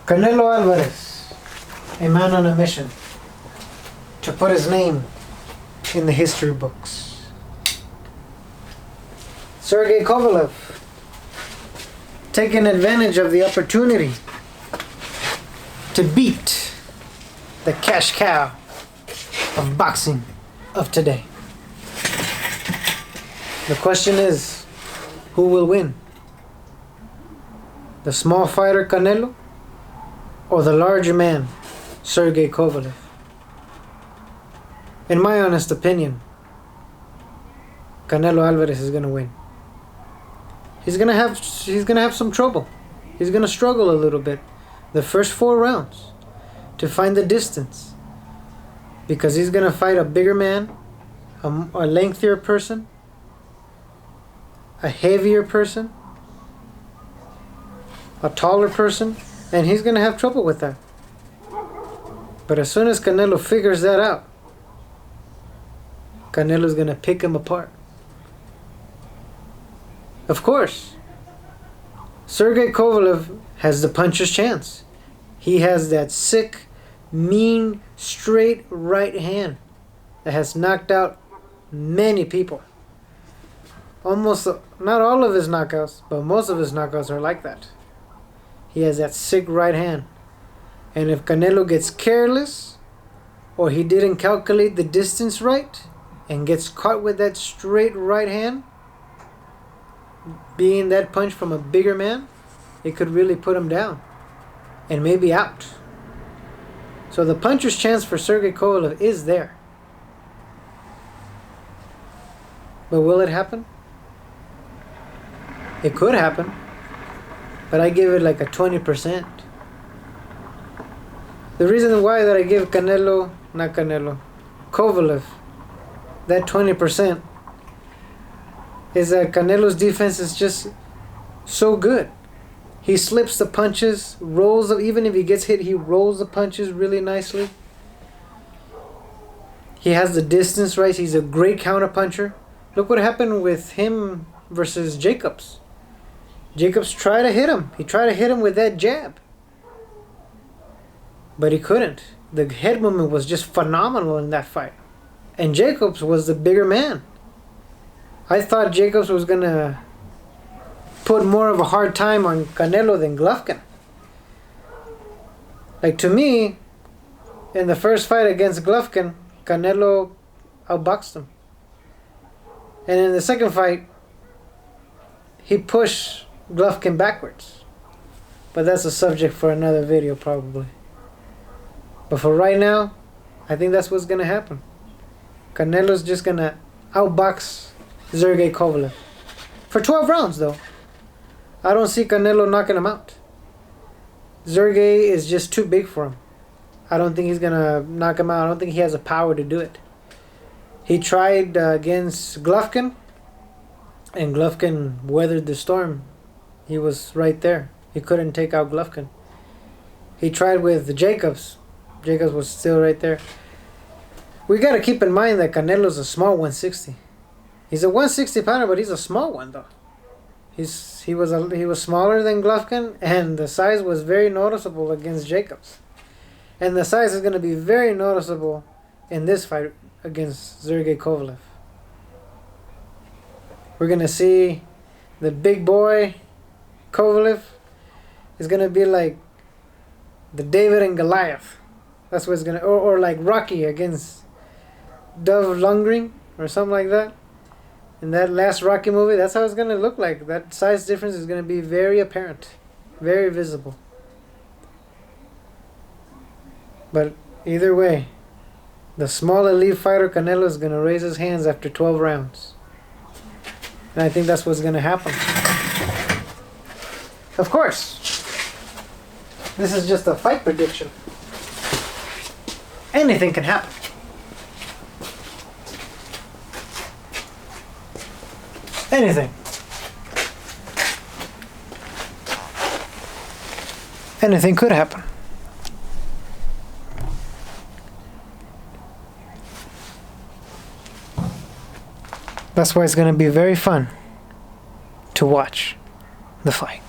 Canelo Alvarez, a man on a mission to put his name in the history books. Sergey Kovalev, taking advantage of the opportunity to beat the cash cow of boxing of today. The question is, who will win? The small fighter Canelo or the larger man Sergey Kovalev? In my honest opinion, Canelo Alvarez is going to win. He's gonna have some trouble. He's gonna struggle a little bit the first 4 rounds to find the distance, because he's gonna fight a bigger man, a lengthier person, a heavier person, a taller person, and he's gonna have trouble with that. But as soon as Canelo figures that out, Canelo's gonna pick him apart. Of course, Sergey Kovalev has the puncher's chance. He has that sick, mean, straight right hand that has knocked out many people. Almost, not all of his knockouts, but most of his knockouts are like that. He has that sick right hand. And if Canelo gets careless, or he didn't calculate the distance right, and gets caught with that straight right hand, being that punch from a bigger man, it could really put him down and maybe out. So the puncher's chance for Sergey Kovalev is there. But will it happen? It could happen, but I give it like a 20%. The reason why that I give Kovalev, that 20%, is that Canelo's defense is just so good. He slips the punches, rolls them, even if he gets hit, he rolls the punches really nicely. He has the distance right. He's a great counterpuncher. Look what happened with him versus Jacobs. Jacobs tried to hit him. He tried to hit him with that jab, but he couldn't. The head movement was just phenomenal in that fight. And Jacobs was the bigger man. I thought Jacobs was going to put more of a hard time on Canelo than Golovkin. Like, to me, in the first fight against Golovkin, Canelo outboxed him. And in the second fight, he pushed Golovkin backwards. But that's a subject for another video probably. But for right now, I think that's what's going to happen. Canelo's just going to outbox Sergey Kovalev. For 12 rounds, though. I don't see Canelo knocking him out. Sergey is just too big for him. I don't think he's going to knock him out. I don't think he has the power to do it. He tried against Golovkin, and Golovkin weathered the storm. He was right there. He couldn't take out Golovkin. He tried with Jacobs. Jacobs was still right there. We got to keep in mind that Canelo's a small 160. He's a 160 pounder, but he's a small one though. He was smaller than Golovkin, and the size was very noticeable against Jacobs. And the size is going to be very noticeable in this fight against Sergey Kovalev. We're going to see the big boy Kovalev is going to be like the David and Goliath. That's what it's going to, or like Rocky against Dolph Lundgren or something like that. In that last Rocky movie, that's how it's going to look like. That size difference is going to be very apparent, very visible. But either way, the small elite fighter Canelo is going to raise his hands after 12 rounds. And I think that's what's going to happen. Of course, this is just a fight prediction. Anything can happen. Anything. Anything could happen. That's why it's going to be very fun to watch the fight.